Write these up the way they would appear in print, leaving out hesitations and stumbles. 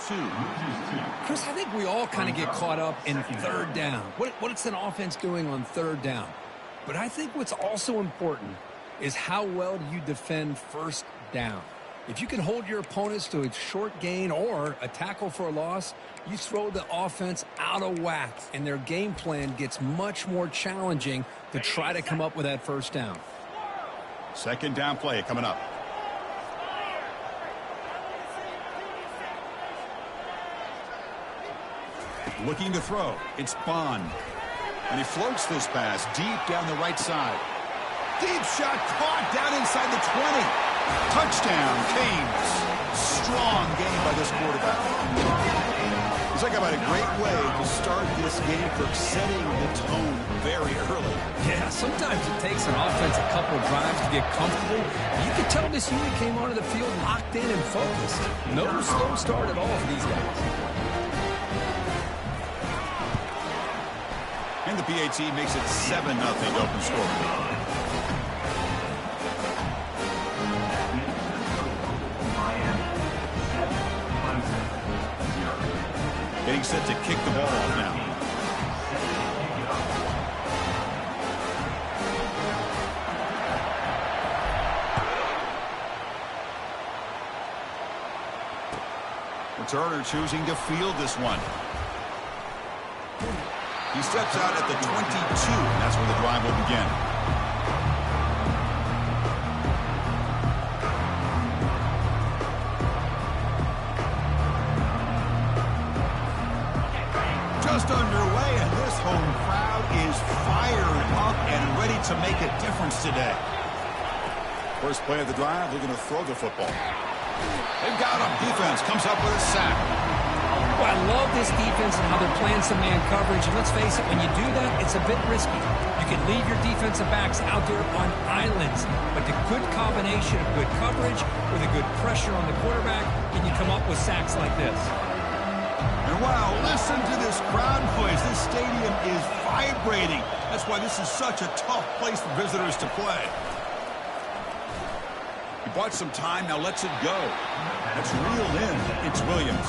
two. Chris, I think we all kind of get caught up in third down. What's an offense doing on third down? But I think what's also important is how well do you defend first down. If you can hold your opponents to a short gain or a tackle for a loss, you throw the offense out of whack, and their game plan gets much more challenging to try to come up with that first down. Second down play coming up. Looking to throw. It's Bond. And he floats this pass deep down the right side. Deep shot caught down inside the 20. Touchdown, Canes. Strong game by this quarterback. He's talking about a great way to start this game for setting the tone very early. Yeah, sometimes it takes an offense a couple of drives to get comfortable. You can tell this unit came onto the field locked in and focused. No slow start at all for these guys. And the PAT makes it 7-0 open score. Getting set to kick the ball off now. Returner choosing to field this one. He steps out at the 22, and that's where the drive will begin. Just underway, and this home crowd is fired up and ready to make a difference today. First play of the drive, they're going to throw the football. They've got him. Defense comes up with a sack. Well, I love this defense and how they're playing some man coverage. And let's face it, when you do that, it's a bit risky. You can leave your defensive backs out there on islands. But the good combination of good coverage with a good pressure on the quarterback, and you come up with sacks like this. And wow, listen to this crowd noise. This stadium is vibrating. That's why this is such a tough place for visitors to play. He bought some time, now lets it go. That's reeled in. It's Williams.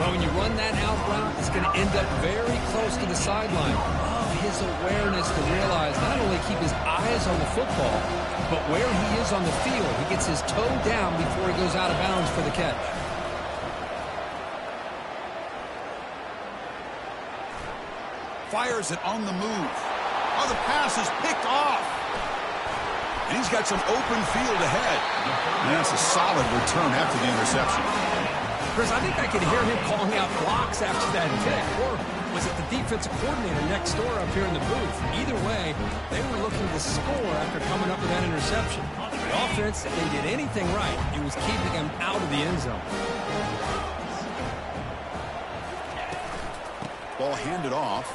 Well, when you run that out route, it's going to end up very close to the sideline. Oh, his awareness to realize not only keep his eyes on the football, but where he is on the field. He gets his toe down before he goes out of bounds for the catch. Fires it on the move. Oh, the pass is picked off. And he's got some open field ahead. And that's a solid return after the interception. Chris, I think I could hear him calling out blocks after that pick. Or was it the defensive coordinator next door up here in the booth? Either way, they were looking to score after coming up with that interception. The offense, if they did anything right, it was keeping them out of the end zone. Ball handed off.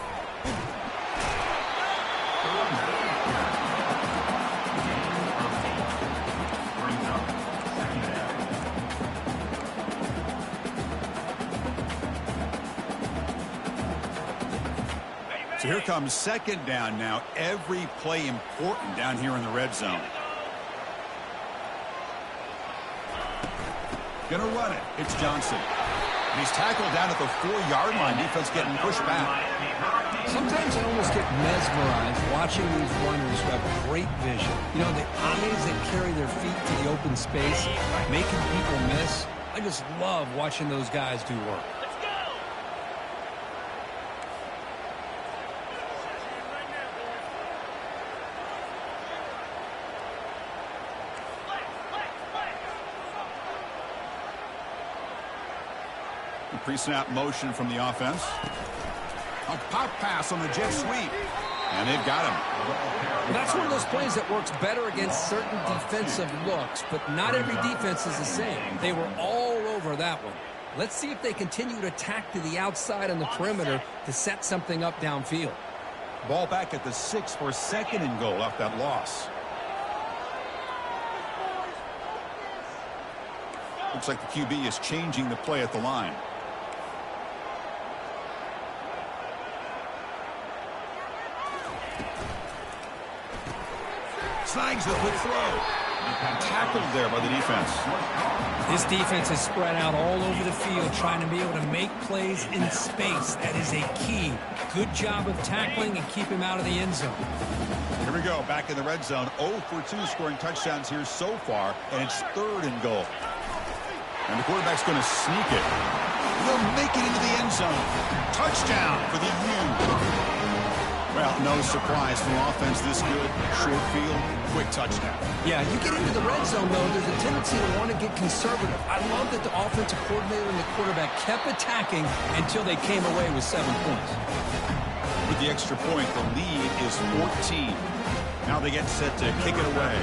So here comes second down now. Every play important down here in the red zone. Gonna run it. It's Johnson. And he's tackled down at the 4-yard line. Defense getting pushed back. Sometimes I almost get mesmerized watching these runners who have great vision. You know, the eyes that carry their feet to the open space, making people miss. I just love watching those guys do work. Pre-snap motion from the offense. A pop pass on the jet sweep. And they've got him. Well, that's one of those plays that works better against certain defensive looks, but not every defense is the same. They were all over that one. Let's see if they continue to attack to the outside on the perimeter to set something up downfield. Ball back at the 6 for second and goal off that loss. Looks like the QB is changing the play at the line. Snags the quick throw. Tackled there by the defense. This defense is spread out all over the field, trying to be able to make plays in space. That is a key. Good job of tackling and keep him out of the end zone. Here we go, back in the red zone. 0 for 2 scoring touchdowns here so far, and it's 3rd and goal. And the quarterback's going to sneak it. He'll make it into the end zone. Touchdown for the U. Well, no surprise from offense this good. Short field, quick touchdown. Yeah, you get into the red zone, though, there's a tendency to want to get conservative. I love that the offensive coordinator and the quarterback kept attacking until they came away with 7 points. With the extra point, the lead is 14. Now they get set to kick it away.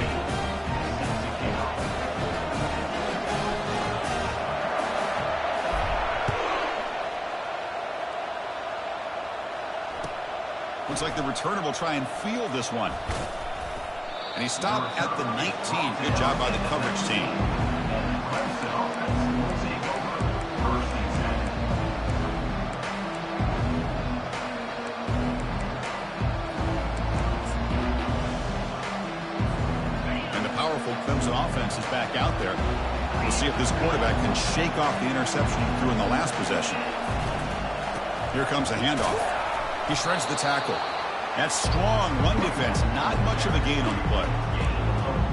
Looks like the returner will try and field this one. And he stopped at the 19. Good job by the coverage team. And the powerful Clemson offense is back out there. We'll see if this quarterback can shake off the interception he threw in the last possession. Here comes a handoff. He shreds the tackle. That's strong run defense. Not much of a gain on the play.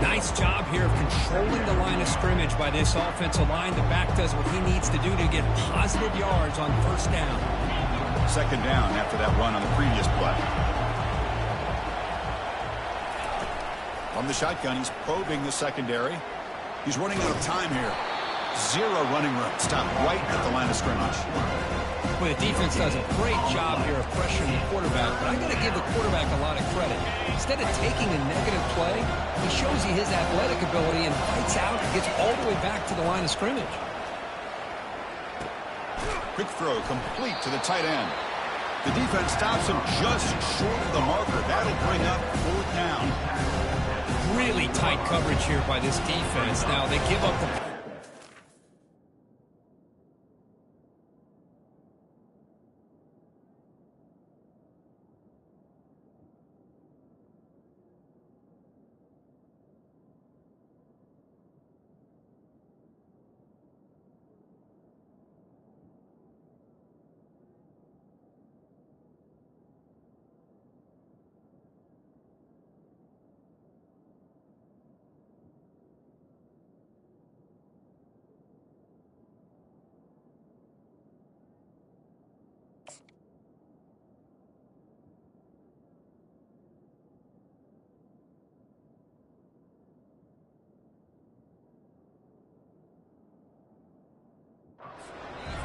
Nice job here of controlling the line of scrimmage by this offensive line. The back does what he needs to do to get positive yards on 1st down. 2nd down after that run on the previous play. From the shotgun, he's probing the secondary. He's running out of time here. 0 running room. Stop right at the line of scrimmage. Well, the defense does a great job here of pressuring the quarterback, but I got to give the quarterback a lot of credit. Instead of taking a negative play, he shows you his athletic ability and fights out and gets all the way back to the line of scrimmage. Quick throw complete to the tight end. The defense stops him just short of the marker. That'll bring up 4th down. Really tight coverage here by this defense. Now they give up the...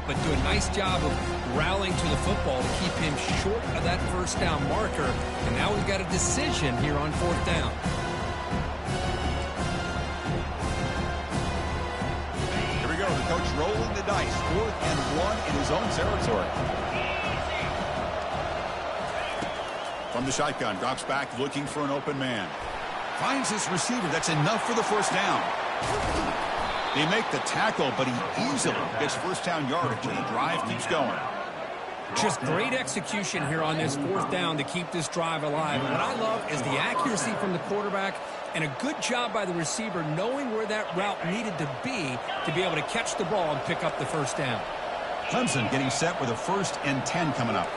but do a nice job of rallying to the football to keep him short of that 1st down marker. And now we've got a decision here on 4th down. Here we go. The coach rolling the dice. 4th and 1 in his own territory. From the shotgun, drops back looking for an open man. Finds this receiver. That's enough for the 1st down. They make the tackle, but he easily gets 1st down yardage, and the drive keeps going. Just great execution here on this 4th down to keep this drive alive. And what I love is the accuracy from the quarterback and a good job by the receiver knowing where that route needed to be able to catch the ball and pick up the 1st down. Clemson getting set with a 1st and 10 coming up.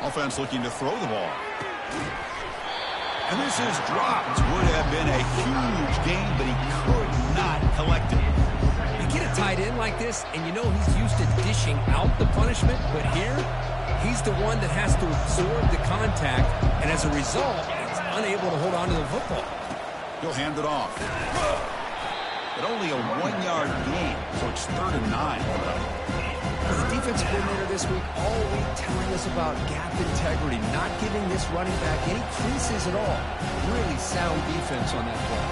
Offense looking to throw the ball. And this is dropped. Would have been a huge gain, but he could not collect it. You get a tight end like this, and you know he's used to dishing out the punishment, but here, he's the one that has to absorb the contact, and as a result, he's unable to hold on to the football. He'll hand it off. But only a 1-yard gain, so it's 3rd and 9. The defensive coordinator this week all week telling us about gap integrity, not giving this running back any creases at all. Really sound defense on that play.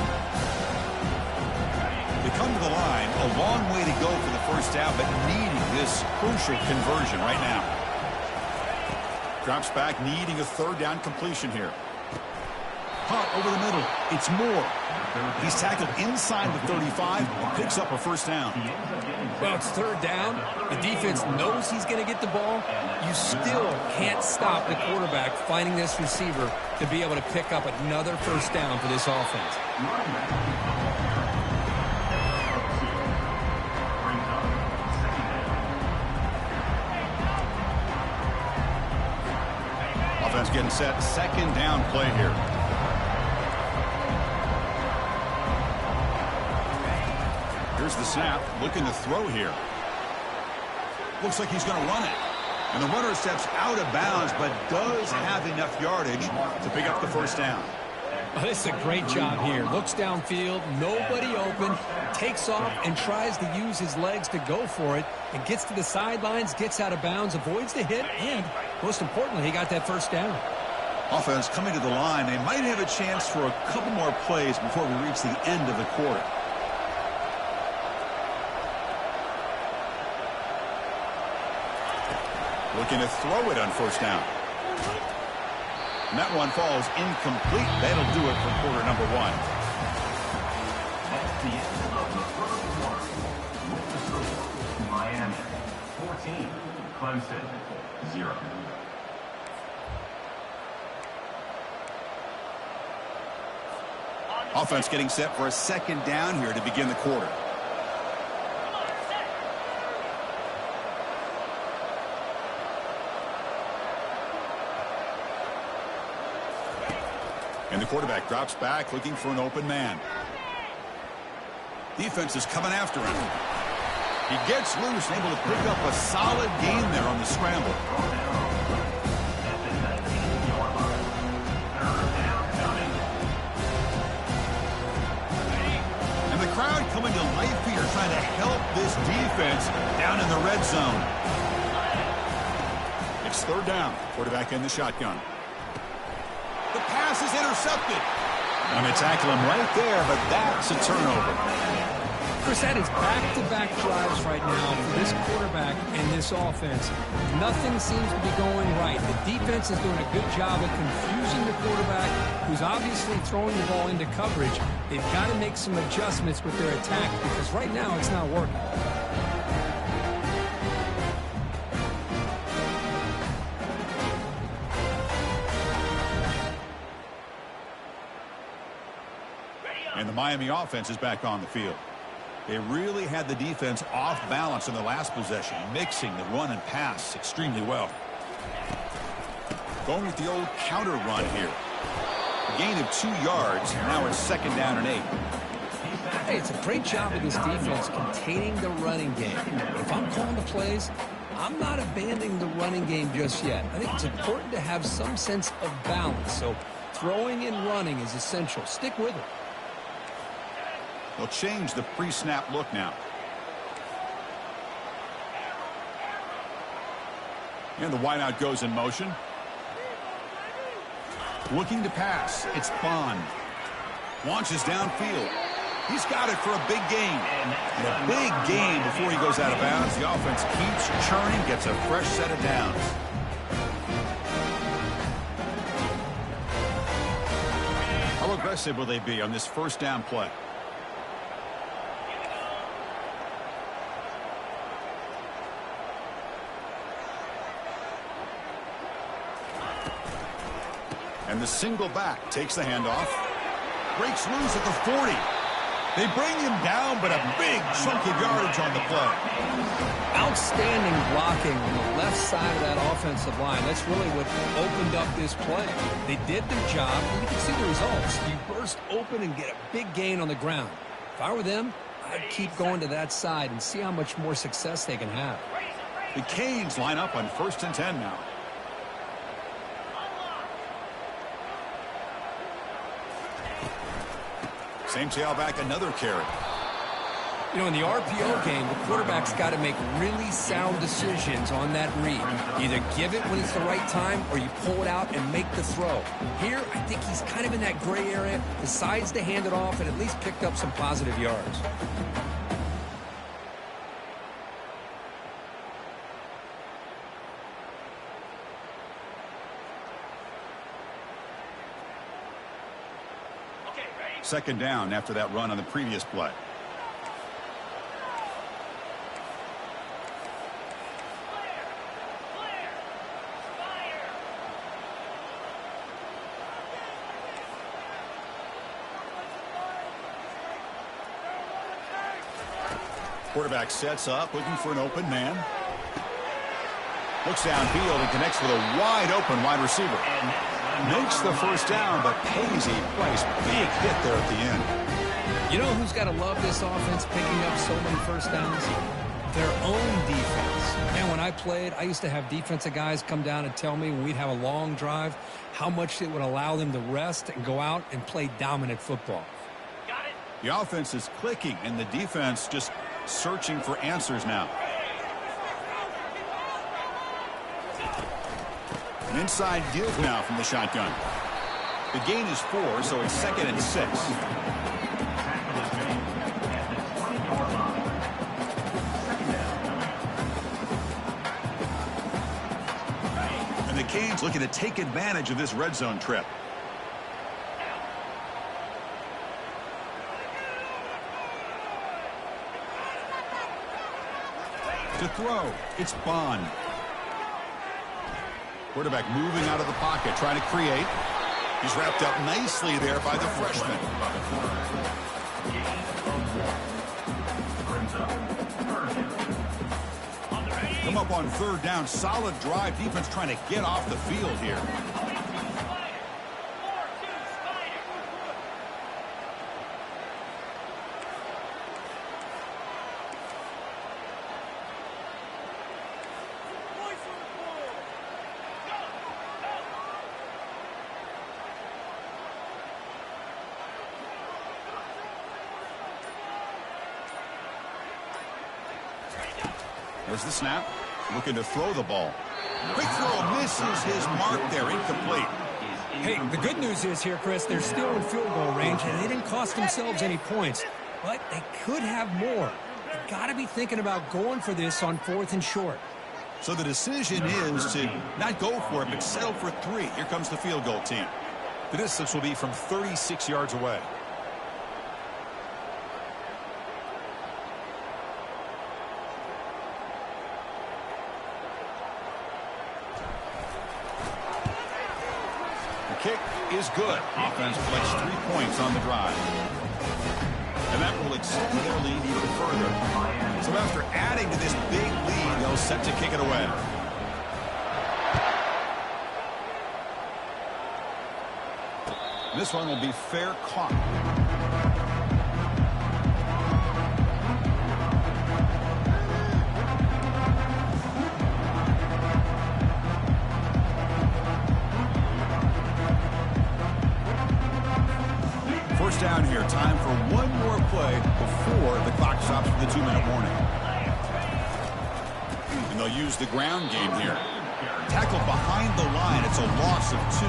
They come to the line, a long way to go for the 1st down, but needing this crucial conversion right now. Drops back, needing a 3rd down completion here. Hot over the middle. It's Moore. He's tackled inside the 35 and picks up a 1st down. Well, it's 3rd down. The defense knows he's going to get the ball. You still can't stop the quarterback finding this receiver to be able to pick up another 1st down for this offense. Offense getting set. Second down play here. Here's the snap. Looking to throw here. Looks like he's going to run it. And the runner steps out of bounds, but does have enough yardage to pick up the first down. Oh, this is a great job here. Looks downfield, nobody open, takes off and tries to use his legs to go for it, and gets to the sidelines, gets out of bounds, avoids the hit, and most importantly, he got that first down. Offense coming to the line. They might have a chance for a couple more plays before we reach the end of the quarter. Looking to throw it on first down. And that one falls incomplete. That'll do it for quarter number one. That's the end of the first quarter. With the score, Miami 14, Clemson 0. Offense getting set for a second down here to begin the quarter. And the quarterback drops back looking for an open man. Defense is coming after him. He gets loose and able to pick up a solid gain there on the scramble. And the crowd coming to life here trying to help this defense down in the red zone. It's third down. Quarterback in the shotgun. The pass is intercepted. And they tackle him right there, but that's a turnover. Chris, that is back-to-back drives right now for this quarterback and this offense. Nothing seems to be going right. The defense is doing a good job of confusing the quarterback, who's obviously throwing the ball into coverage. They've got to make some adjustments with their attack because right now it's not working. And the Miami offense is back on the field. They really had the defense off balance in the last possession, mixing the run and pass extremely well. Going with the old counter run here. A gain of 2 yards. Now it's second down and 8. Hey, it's a great job of this defense containing the running game. If I'm calling the plays, I'm not abandoning the running game just yet. I think it's important to have some sense of balance. So throwing and running is essential. Stick with it. They'll change the pre-snap look now. And the wideout goes in motion. Looking to pass. It's Bond. Launches downfield. He's got it for a big gain. And a big gain before he goes out of bounds. The offense keeps churning, gets a fresh set of downs. How aggressive will they be on this first down play? And the single back takes the handoff. Breaks loose at the 40. They bring him down, but a big chunk of yardage on the play. Outstanding blocking on the left side of that offensive line. That's really what opened up this play. They did their job, and you can see the results. You burst open and get a big gain on the ground. If I were them, I'd keep going to that side and see how much more success they can have. The Canes line up on 1st and 10 now. Same tailback, another carry. You know, in the RPO game, the quarterback's got to make really sound decisions on that read. Either give it when it's the right time or you pull it out and make the throw. Here, I think he's kind of in that gray area, decides to hand it off and at least picked up some positive yards. Second down after that run on the previous play. Quarterback sets up, looking for an open man. Looks downfield and connects with a wide-open wide receiver. Makes the first down, but pays a price. Big hit there at the end. You know who's got to love this offense picking up so many first downs? Their own defense. And when I played, I used to have defensive guys come down and tell me when we'd have a long drive how much it would allow them to rest and go out and play dominant football. The offense is clicking, and the defense just searching for answers now. An inside give now from the shotgun. The gain is 4, so it's 2nd and 6. And the Canes looking to take advantage of this red zone trip. To throw, it's Bond. Quarterback moving out of the pocket, trying to create. He's wrapped up nicely there by the freshman. Come up on 3rd down, solid drive. Defense trying to get off the field here. There's the snap. Looking to throw the ball. Quick throw, misses his mark there. Incomplete. Hey, the good news is here, Chris, they're still in field goal range, and they didn't cost themselves any points. But they could have more. They've got to be thinking about going for this on 4th and short. So the decision is to not go for it, but settle for 3. Here comes the field goal team. The distance will be from 36 yards away. Kick is good. Offense collects 3 points on the drive. And that will extend their lead even further. So after adding to this big lead, they'll set to kick it away. This one will be fair caught. First down here. Time for one more play before the clock stops for the 2-minute warning. And they'll use the ground game here. Tackle behind the line. It's a loss of 2.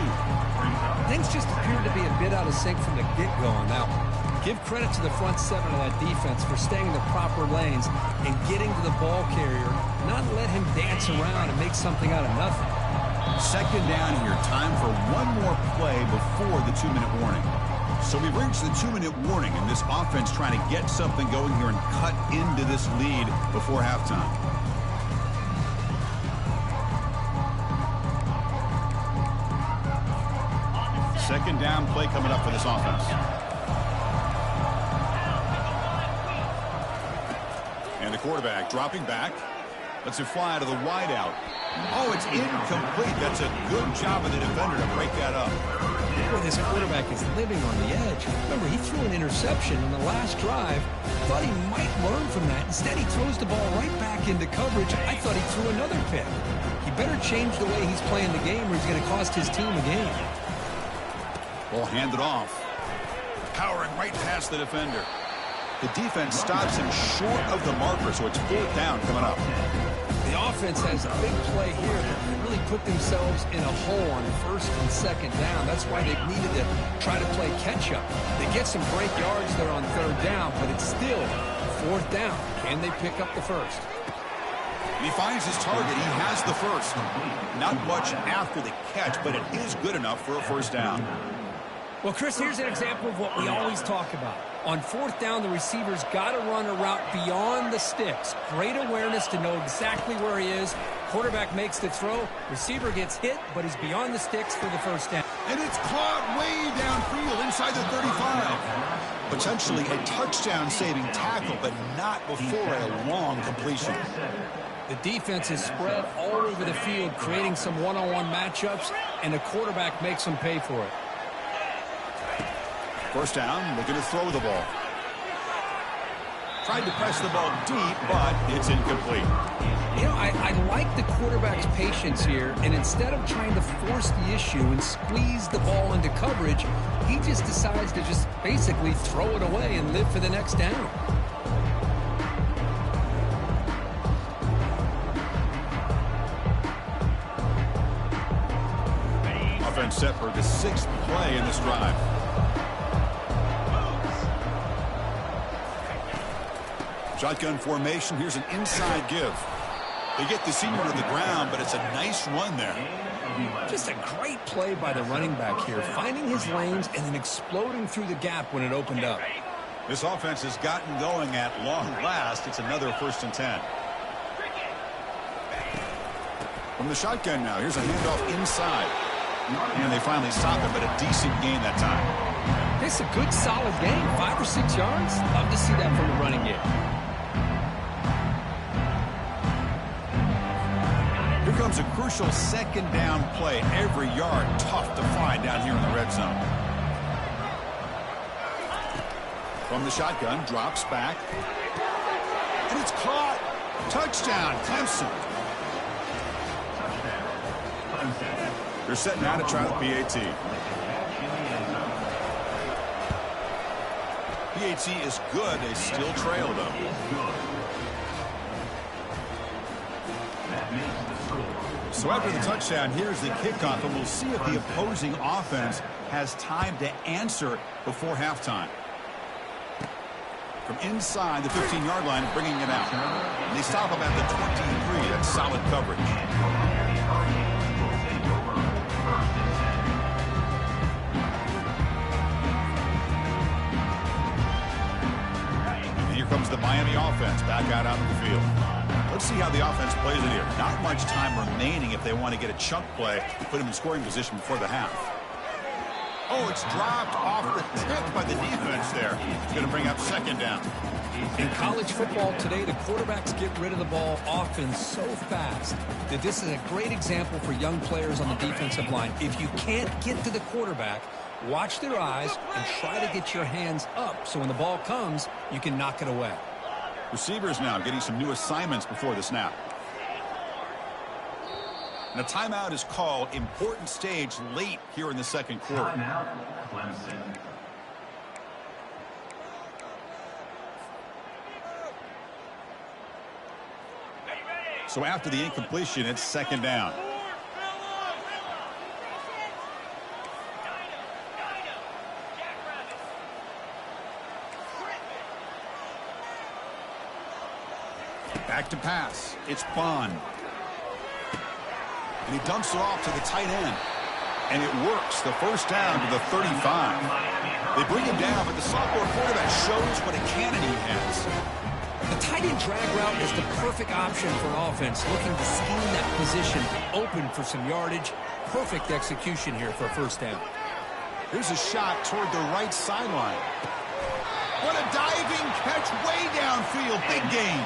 Things just appeared to be a bit out of sync from the get-go on that one. Give credit to the front 7 of that defense for staying in the proper lanes and getting to the ball carrier, not let him dance around and make something out of nothing. Second down here. Time for one more play before the 2-minute warning. So we've reached the 2-minute warning, and this offense trying to get something going here and cut into this lead before halftime. Second down play coming up for this offense. And the quarterback dropping back. Lets it fly to the wideout. Oh, it's incomplete. That's a good job of the defender to break that up. Boy, this quarterback is living on the edge. Remember, he threw an interception in the last drive. Thought he might learn from that. Instead, he throws the ball right back into coverage. I thought he threw another pick. He better change the way he's playing the game or he's going to cost his team a game. Ball handed off. Powering right past the defender. The defense stops him short of the marker, so it's 4th down coming up. The offense has a big play here. They really put themselves in a hole on 1st and 2nd down. That's why they've needed to try to play catch-up. They get some great yards there on 3rd down, but it's still 4th down. Can they pick up the 1st? He finds his target. He has the 1st. Not much after the catch, but it is good enough for a 1st down. Well, Chris, here's an example of what we always talk about. On 4th down, the receiver's got to run a route beyond the sticks. Great awareness to know exactly where he is. Quarterback makes the throw. Receiver gets hit, but is beyond the sticks for the 1st down. And it's caught way downfield inside the 35. Potentially a touchdown-saving tackle, but not before a long completion. The defense is spread all over the field, creating some one-on-one matchups, and the quarterback makes them pay for it. First down, looking to throw the ball. Tried to press the ball deep, but it's incomplete. You know, I like the quarterback's patience here, and instead of trying to force the issue and squeeze the ball into coverage, he just decides to just basically throw it away and live for the next down. Offense set for the 6th play in this drive. Shotgun formation. Here's an inside give. They get the senior to the ground, but it's a nice run there. Just a great play by the running back here, finding his lanes and then exploding through the gap when it opened up. This offense has gotten going at long last. It's another 1st and 10. From the shotgun now, here's a handoff inside. And they finally stop it, but a decent gain that time. It's a good, solid gain, 5 or 6 yards. Love to see that from the running game. Here comes a crucial 2nd down play. Every yard tough to find down here in the red zone. From the shotgun, drops back. And it's caught. Touchdown, Clemson. They're setting out to try the PAT. PAT is good. They still trail, though. So after the touchdown, here's the kickoff, and we'll see if the opposing offense has time to answer before halftime. From inside the 15-yard line, bringing it out. They stop him at the 23. That's solid coverage. And here comes the Miami offense back out onto the field. Let's see how the offense plays it here. Not much time remaining if they want to get a chunk play to put them in scoring position before the half. Oh, it's dropped off the tip by the defense there. It's going to bring up 2nd down. In college football today, the quarterbacks get rid of the ball often so fast that this is a great example for young players on the defensive line. If you can't get to the quarterback, watch their eyes and try to get your hands up so when the ball comes, you can knock it away. Receivers now getting some new assignments before the snap. And a timeout is called. Important stage late here in the 2nd quarter. Timeout, Clemson. So after the incompletion, it's 2nd down. Back to pass. It's Bond. And he dumps it off to the tight end. And it works. The 1st down to the 35. They bring him down, but the sophomore quarterback shows what a cannon he has. The tight end drag route is the perfect option for an offense looking to scheme that position open for some yardage. Perfect execution here for a 1st down. Here's a shot toward the right sideline. What a diving catch way downfield. Big gain.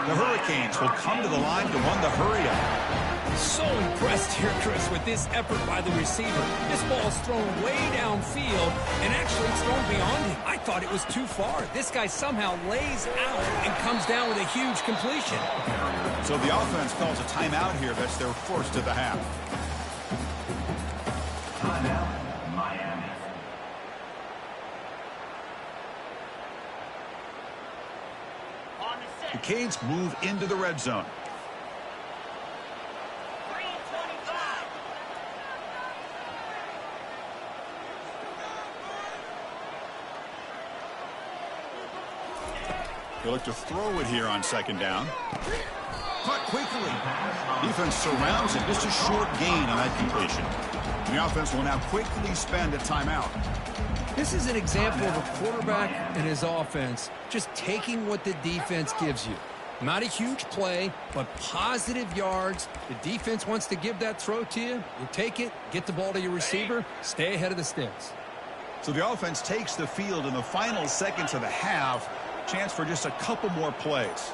The Hurricanes will come to the line to run the hurry up. So impressed here, Chris, with this effort by the receiver. This ball's thrown way downfield, and actually it's thrown beyond him. I thought it was too far. This guy somehow lays out and comes down with a huge completion. So the offense calls a timeout here. That's their 1st of the half. Timeout, Miami. The Canes move into the red zone. They look to throw it here on 2nd down. Caught quickly. Defense surrounds it. Just a short gain on that completion. And the offense will now quickly spend a timeout. This is an example of a quarterback and his offense just taking what the defense gives you. Not a huge play, but positive yards. The defense wants to give that throw to you. You take it, get the ball to your receiver, stay ahead of the sticks. So the offense takes the field in the final seconds of the half. Chance for just a couple more plays.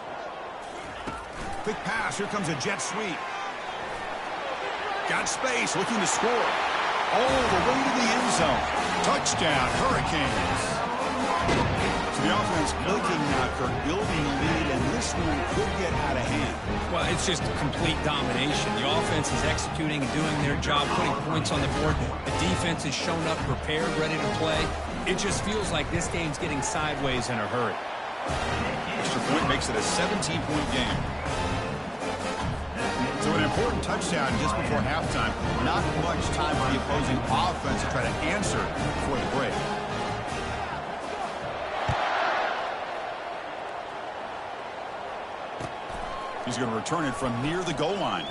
Quick pass. Here comes a jet sweep. Got space, looking to score. All the way to the end zone. Touchdown, Hurricanes. So the offense looking for building a lead, and this one could get out of hand. Well, it's just complete domination. The offense is executing and doing their job, putting points on the board. The defense has shown up prepared, ready to play. It just feels like this game's getting sideways in a hurry. Extra point makes it a 17-point game. So an important touchdown just before halftime. Not much time for the opposing offense to try to answer before the break. He's going to return it from near the goal line.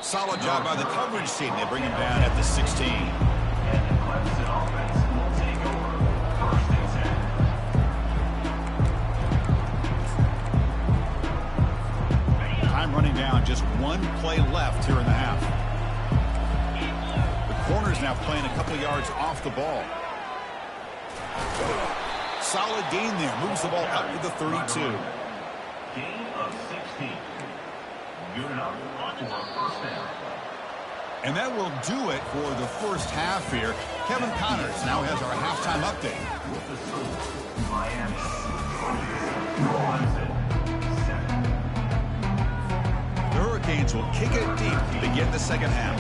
Solid job by the coverage team. They bring him down at the 16. And the Clemson offense will take over 1st and 10. Time running down. Just one play left here in the half. The corner's now playing a couple yards off the ball. Solid gain there. Moves the ball up to the 32. Gain of 16. Good enough for a 1st down. And that will do it for the first half here. Kevin Connors now has our halftime update. With the score, Miami 20, Clemson 7. The Hurricanes will kick it deep to begin the second half.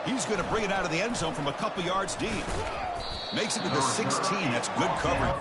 He's going to bring it out of the end zone from a couple yards deep. Makes it to the 16. That's good coverage.